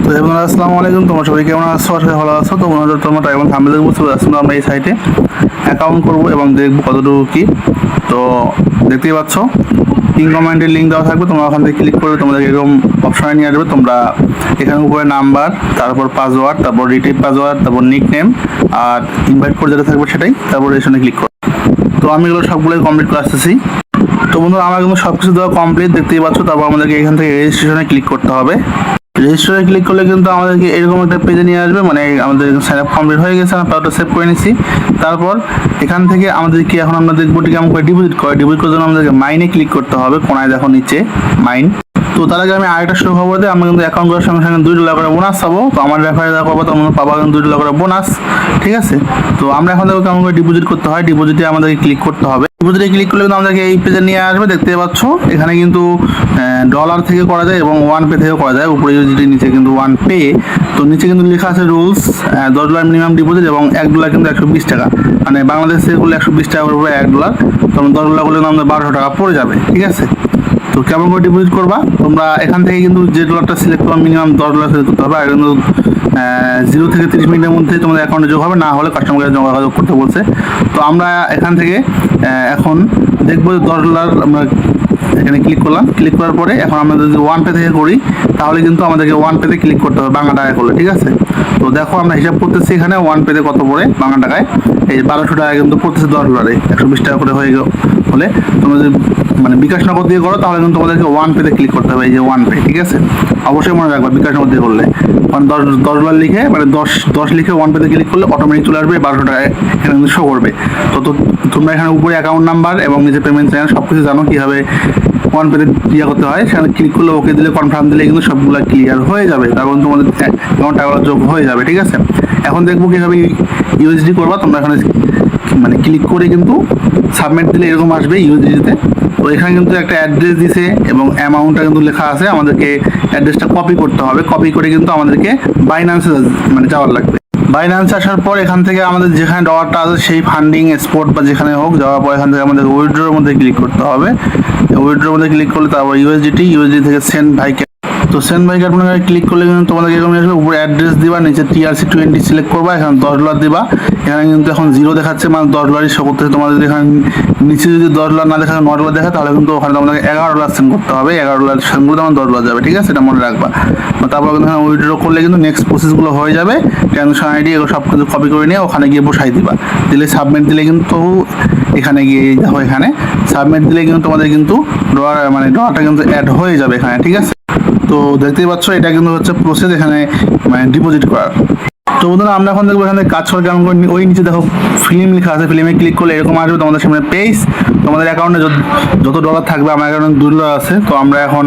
তো বন্ধুরা আসসালামু আলাইকুম, তোমার সবাই কেমন আছো? আশা করি ভালো আছো। তো বন্ধুরা তোমরা এবং থাম্বনেল বুঝতে পারছো, আমরা এই সাইটে অ্যাকাউন্ট করবো এবং দেখবো কতটুকু কি। তো দেখতেই পাচ্ছ পিন কমেন্টের লিঙ্ক দেওয়া থাকবে, তোমরা ওখান থেকে ক্লিক করে তোমাদের এরকম অপশনে নিয়ে আসবে। তোমরা এখানে উপরে নাম্বার, তারপর পাসওয়ার্ড, তারপর রিটিভ পাসওয়ার্ড, তারপর নিক নেম আর ইনভাইট কোড যেটা থাকবে সেটাই, তারপর এখানে ক্লিক করো। তো আমি এগুলো সবগুলোই কমপ্লিট করে আসতেছি। তো বন্ধুরা আমার কিন্তু সব কিছু দেওয়া কমপ্লিট, দেখতেই পাচ্ছ। তারপর আমাদেরকে এখান থেকে রেজিস্ট্রেশনে ক্লিক করতে হবে। রেজিস্টারে ক্লিক করলে কিন্তু আমাদেরকে এরকম একটা পেজে নিয়ে আসবে, মানে আমাদের সাইন আপ কমপ্লিট হয়ে গেছে, আমরা পাসওয়ার্ডটা সেভ করে নিছি। তারপর এখান থেকে আমাদেরকে এখন আমরা দেখবো কেমন করে ডিপোজিট করে। ডিপোজিট করার জন্য আমাদেরকে মাইনে ক্লিক করতে হবে, কোনায় দেখো নিচে মাইন। তো তার আগে আমি আরেকটা সুখবর দিই, আমরা কিন্তু অ্যাকাউন্ট করার সঙ্গে সঙ্গে $2 করে বোনাস পাবো। তো আমার রেফারে যা পাবো তোমরা পাবা কিন্তু $2 করে বোনাস, ঠিক আছে। তো আমরা এখন দেখো কেমন করে ডিপোজিট করতে হয়। ডিপোজিটে আমাদেরকে ক্লিক করতে হবে। ডিপোজিটে ক্লিক করলে কিন্তু আমাদেরকে এই পেজে নিয়ে আসবে, দেখতে পাচ্ছ। এখানে কিন্তু ডলার থেকে করা যায় এবং $1 থেকে করা যায়। উপরে ইউএসডি, নিচে কিন্তু $1 তো নিচে কিন্তু লেখা আছে রুলস, $10 মিনিমাম ডিপোজিট এবং $1 কিন্তু 120 টাকা, মানে বাংলাদেশে করলে 120 টাকা করে $1। তখন $10 করলে আমাদের 1200 টাকা পড়ে যাবে, ঠিক আছে। তো কেমন করে ডিপোজিট করবা তোমরা, এখান থেকে কিন্তু যে ডলারটা সিলেক্ট করবা মিনিমাম $10 সিলেক্ট করতে হবে। আর কিন্তু 0 থেকে 30 মিনিটের মধ্যে তোমাদের অ্যাকাউন্টে যোগ হবে, না হলে কাস্টমার কেয়ারে যোগাযোগ করতে বলছে। তো আমরা এখান থেকে এখন দেখবো $10 আমরা এখানে ক্লিক করলাম। ক্লিক করার পরে এখন আমরা যদি $1 থেকে করি তাহলে কিন্তু আমাদেরকে $1 তে ক্লিক করতে হবে বাংলা টাকায় করলে, ঠিক আছে। তো দেখো আমরা হিসাব করতেছি এখানে $1 কত পড়ে বাংলা টাকায়। এই 1200 টাকা কিন্তু পড়তেছে $10, 120 টাকা করে হয়ে হলে তোমরা যদি মানে বিকাশ নগদ দিয়ে করো তাহলে কিন্তু তোমাদেরকে $1 ক্লিক করতে হবে, এই যে $1, ঠিক আছে। অবশ্যই মনে রাখবা বিকাশ নগদ দিয়ে করলে, মানে $10 লিখে মানে 10 লিখে $1 ক্লিক করলে অটোমেটিক চলে আসবে 1200 টাকা এখানে কিন্তু শো করবে। তো তোমরা এখানে উপরে অ্যাকাউন্ট নাম্বার এবং নিচে পেমেন্ট চ্যানেল সব কিছু জানো কীভাবে $1 ইয়ে করতে হয়। সেখানে ক্লিক করলে ওকে দিলে কনফার্ম দিলে কিন্তু সবগুলো ক্লিয়ার হয়ে যাবে, তারপর তোমাদের অ্যাকাউন্ট টাকা যোগ হয়ে যাবে, ঠিক আছে। এখন দেখবো কীভাবে ইউএসডি করবা। তোমরা এখানে মানে ক্লিক করে কিন্তু সাবমিট দিলে এরকম আসবে ইউএসডিতে। তো এখানে কিন্তু একটা অ্যাড্রেস দিছে এবং অ্যামাউন্টটা কিন্তু লেখা আছে, আমাদেরকে অ্যাড্রেসটা কপি করতে হবে। কপি করে কিন্তু আমাদেরকে বাইন্যান্সে মানে যাওয়ার লাগবে। বাইন্যান্স আসার পর এখান থেকে আমাদের যেখানে ডলারটা আছে সেই ফান্ডিং স্পট বা যেখানে হোক, যাওয়ার পর এখান থেকে আমাদের উইথড্রোর মধ্যে ক্লিক করতে হবে। উইথড্রোর মধ্যে ক্লিক করলে তারপর ইউএসডি থেকে সেন্ড ভাই। তো সেন্ড ভাই আপনাকে ক্লিক করলে কিন্তু তোমাদের এরকম আসবে। উপরে অ্যাড্রেস দিবা, নিচে TRC20 সিলেক্ট করবা, এখানে $10 দিবা। এখানে কিন্তু এখন 0 দেখাচ্ছে, মানে $10 শো করতেছে। তোমাদের এখানে নিচে যদি $10 না দেখা, $9 দেখা, তাহলে কিন্তু ওখানে তোমাদের $11 সেন্ড করতে হবে। $11 সেন্ড করলে তখন $10 যাবে, ঠিক আছে, এটা মনে রাখবা। তারপর কিন্তু এখানে উইথড্র করলে কিন্তু নেক্সট প্রসেসগুলো হয়ে যাবে। ট্রানজাকশন আইডি এগুলো সব কিছু কপি করে নিয়ে ওখানে গিয়ে বসাই দিবা। দিলে সাবমিট দিলে কিন্তু এখানে গিয়ে দেখো, এখানে সাবমিট দিলে কিন্তু তোমাদের কিন্তু ডলারটা কিন্তু অ্যাড হয়ে যাবে এখানে, ঠিক আছে। তো দেখতেই পাচ্ছ এটা কিন্তু হচ্ছে প্রসেস এখানে মানে ডিপোজিট করার। তো বন্ধুরা আমরা এখন দেখবো এখানে কাজ করে কেমন করে। ওই নিচে দেখো ফিল্ম লেখা আছে, ফিল্মে ক্লিক করলে এরকম আসবে তোমাদের সামনে পেজ। তোমাদের অ্যাকাউন্টে যত ডলার থাকবে, আমার অ্যাকাউন্টে $2 আছে। তো আমরা এখন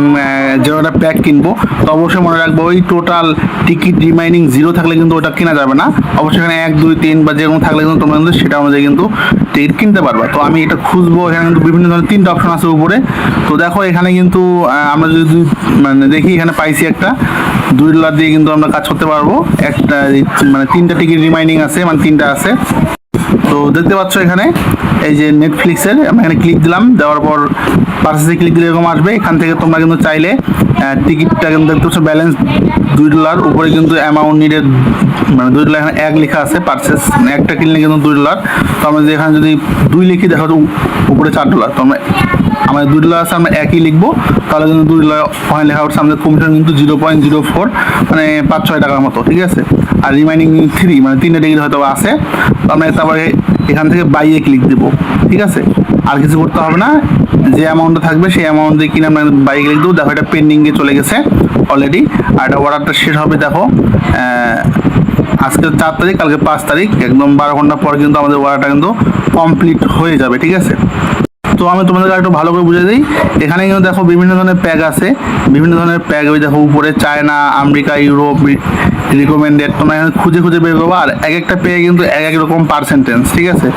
যে একটা প্যাক কিনবো, তো অবশ্যই মনে রাখবো ওই টোটাল টিকিট রিমাইনিং 0 থাকলে কিন্তু ওটা কেনা যাবে না। অবশ্যই এখানে 1, 2, 3 বা যেরকম থাকলে কিন্তু তোমরা কিন্তু সেটা অনুযায়ী কিন্তু টিকিট কিনতে পারবা। তো আমি এটা খুঁজবো, এখানে কিন্তু বিভিন্ন ধরনের 3টা অপশন আছে উপরে। তো দেখো এখানে কিন্তু আমরা যদি মানে দেখি, এখানে পাইছি একটা $2 দিয়ে কিন্তু আমরা কাজ করতে পারবো। একটা মানে 3টা টিকিট রিমাইনিং আছে, মানে 3টা আছে। তো দেখতে পাচ্ছ এখানে এই যে নেটফ্লিক্সের, আমি এখানে ক্লিক দিলাম, দেওয়ার পর পারচেসে ক্লিক দিলে এরকম আসবে। এখান থেকে তোমরা কিন্তু চাইলে টিকিটটা কিন্তু দেখতে পাচ্ছ ব্যালেন্স $2, উপরে কিন্তু অ্যামাউন্ট নিডেড মানে $2 এখানে 1 লেখা আছে। পারচেস মানে একটা কিনলে কিন্তু $2। তো আমরা যদি এখানে যদি 2 লিখি, দেখো উপরে $4। তো আমাদের $2 আছে, আমরা 1ই লিখবো, তাহলে কিন্তু $2 ওখানে লেখা উঠছে। আমাদের কমিশন কিন্তু 0.04 মানে 5-6 টাকার মতো, ঠিক আছে। আর রিমাইনিং 3 মানে 3টা টিকিট হয়তো আছে। তো আমরা তারপরে এখান থেকে বাইয়ে ক্লিক দেবো, ঠিক আছে। আর কিছু করতে হবে না, যে অ্যামাউন্টটা থাকবে সেই অ্যামাউন্ট দিয়ে কিনে আমরা বাইয়ে ক্লিক দেবো। দেখো এটা পেন্ডিংয়ে চলে গেছে অলরেডি। আর এটা অর্ডারটা শেষ হবে দেখো আজকে 4 তারিখ, কালকে 5 তারিখ, একদম 12 ঘন্টা পর কিন্তু আমাদের অর্ডারটা কিন্তু কমপ্লিট হয়ে যাবে, ঠিক আছে। তো আমি তোমাদেরকে একটু ভালো করে বুঝে দিই। এখানে কিন্তু দেখো বিভিন্ন ধরনের প্যাক আছে, বিভিন্ন ধরনের প্যাক। ওই দেখো উপরে চায়না, আমেরিকা, ইউরোপ রিকমেন্ডেড, তোমরা এখানে খুঁজে খুঁজে বের করবো। আর এক একটা পেয়ে কিন্তু এক এক রকম পার্সেন্টেজ, ঠিক আছে।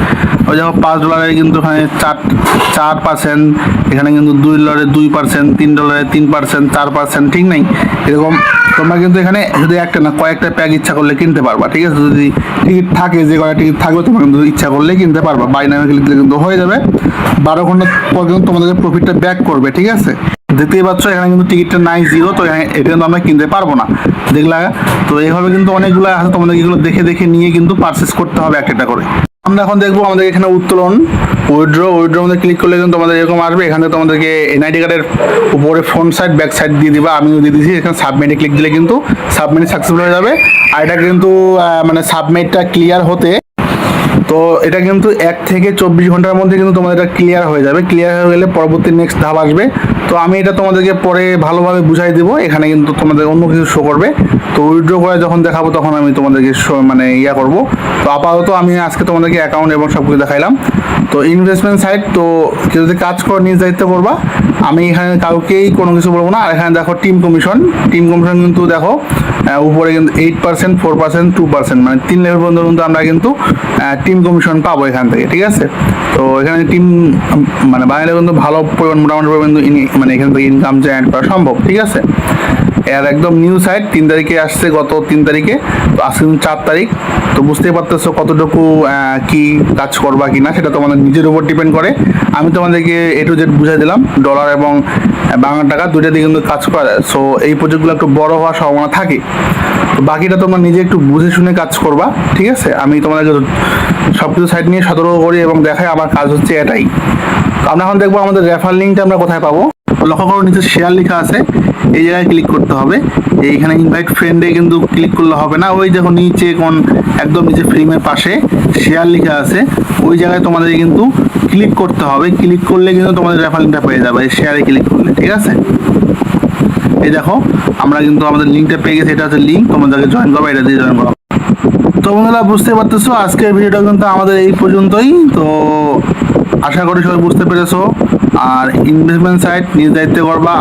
ওই দেখো $5 কিন্তু এখানে 4%, এখানে কিন্তু $2 2%, $3 3%, 4%, ঠিক নেই এরকম। তোমরা কিন্তু এখানে যদি একটা না কয়েকটা প্যাক ইচ্ছা করলে কিনতে পারবা, ঠিক আছে। যদি টিকিট থাকে, যে কয়টা টিকিট থাকবে তোমরা কিন্তু ইচ্ছা করলে কিনতে পারবা। বাই নামে ক্লিক দিলে কিন্তু হয়ে যাবে। 12 ঘন্টা পর কিন্তু তোমাদের প্রফিটটা ব্যাক করবে, ঠিক আছে। দেখতেই পাচ্ছ এখানে কিন্তু টিকিটটা নাই 0, তো এটা কিন্তু আমরা কিনতে পারবো না, দেখলা। তো এইভাবে কিন্তু অনেকগুলো আছে, তোমাদের এগুলো দেখে দেখে নিয়ে কিন্তু পারচেস করতে হবে একটা করে। আমরা এখন দেখবো আমাদের এখানে উত্তোলন, উইথড্র মধ্যে ক্লিক করলে কিন্তু তোমাদের এরকম আসবে। এখানে তোমাদেরকে এনআইডি কার্ডের উপরে ফ্রন্ট সাইড ব্যাক সাইড দিয়ে দিবা, আমিও দিয়ে দিয়েছি। এখানে সাবমিটে ক্লিক দিলে কিন্তু সাবমিট সাকসেসফুল হয়ে যাবে। আর এটা কিন্তু মানে সাবমিটটা ক্লিয়ার হতে, তো এটা কিন্তু 1 থেকে 24 ঘন্টার মধ্যে কিন্তু তোমাদের এটা ক্লিয়ার হয়ে যাবে। ক্লিয়ার হয়ে গেলে পরবর্তী নেক্সট ধাপ আসবে। তো আমি এটা তোমাদেরকে পরে ভালোভাবে বুঝাই দেবো। এখানে কিন্তু তোমাদের অন্য কিছু শো করবে। তো উইথড্র করে যখন দেখাবো তখন আমি তোমাদেরকে মানে করব। তো আপাতত আমি আজকে তোমাদেরকে অ্যাকাউন্ট এবং সব কিছু দেখাইলাম। তো ইনভেস্টমেন্ট সাইট, তো কেউ যদি কাজ করো নিজ দায়িত্ব করবা, আমি এখানে কাউকেই কোনো কিছু বলবো না। আর এখানে দেখো টিম কমিশন কিন্তু দেখো উপরে কিন্তু 8%, 4%, 2%, মানে 3 লেভেল পর্যন্ত কিন্তু আমরা কিন্তু টিম কমিশন পাবো এখান থেকে, ঠিক আছে। তো এখানে টিম মানে বানাইলে কিন্তু ভালো পরিমাণ, মোটামুটি পরিমাণ মানে এখান থেকে ইনকাম জেনারেট করা সম্ভব, ঠিক আছে। এর একদম নিউ সাইট 3 তারিখে আসছে, গত 3 তারিখে। তো আজকে কিন্তু 4 তারিখ। তো বুঝতেই পারতেছো কতটুকু কি কাজ করবা কি না, সেটা তোমাদের নিজের উপর ডিপেন্ড করে। আমি তোমাদেরকে A to Z বুঝাই দিলাম, ডলার এবং বাংলা টাকা দুইটা দিয়ে কিন্তু কাজ করা যায়। সো এই প্রজেক্টগুলো একটু বড় হওয়ার সম্ভাবনা থাকে। তো বাকিটা তোমরা নিজে একটু বুঝে শুনে কাজ করবা, ঠিক আছে। আমি তোমাদেরকে সব কিছু সাইট নিয়ে সতর্ক করি এবং দেখাই আমার কাজ হচ্ছে এটাই। তো আমরা এখন দেখবো আমাদের রেফার লিঙ্কটা আমরা কোথায় পাবো। লক্ষ্য করো নিচে শেয়ার লেখা আছে, এই জায়গায় ক্লিক করতে হবে। এইখানে ইনভাইট ফ্রেন্ডে কিন্তু ক্লিক করলে হবে না, ওই দেখো নিচে কোন একদম নিচে ফ্রেমের পাশে শেয়ার লেখা আছে, ওই জায়গায় তোমাদের কিন্তু ক্লিক করতে হবে। ক্লিক করলে কিন্তু তোমাদের রেফার লিঙ্কটা পেয়ে যাবে শেয়ারে ক্লিক করলে, ঠিক আছে। এই দেখো আমরা কিন্তু আমাদের লিঙ্কটা পেয়ে গেছি, এটা হচ্ছে লিঙ্ক, তোমাদেরকে জয়েন করবো, এটা দিয়ে জয়েন করবো। তো বন্ধুরা বুঝতে পারতেছো আজকের ভিডিওটা কিন্তু আমাদের এই পর্যন্তই। তো আশা করি সবাই বুঝতে পেরেছো। আর ইনভেস্টমেন্ট সাইট নিজ দায়িত্বে করবা,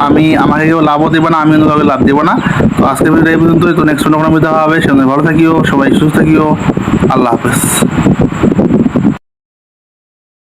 আমাকে কেউ লাভও দেবে না, আমি অন্য কাউকে লাভ দেবো না। তো আজকের ভিডিও এই পর্যন্তই। তো নেক্সট কোনো দেখা হবে, সেখানে ভালো থাকিও, সবাই সুস্থ থাকিও। আল্লাহ হাফেজ।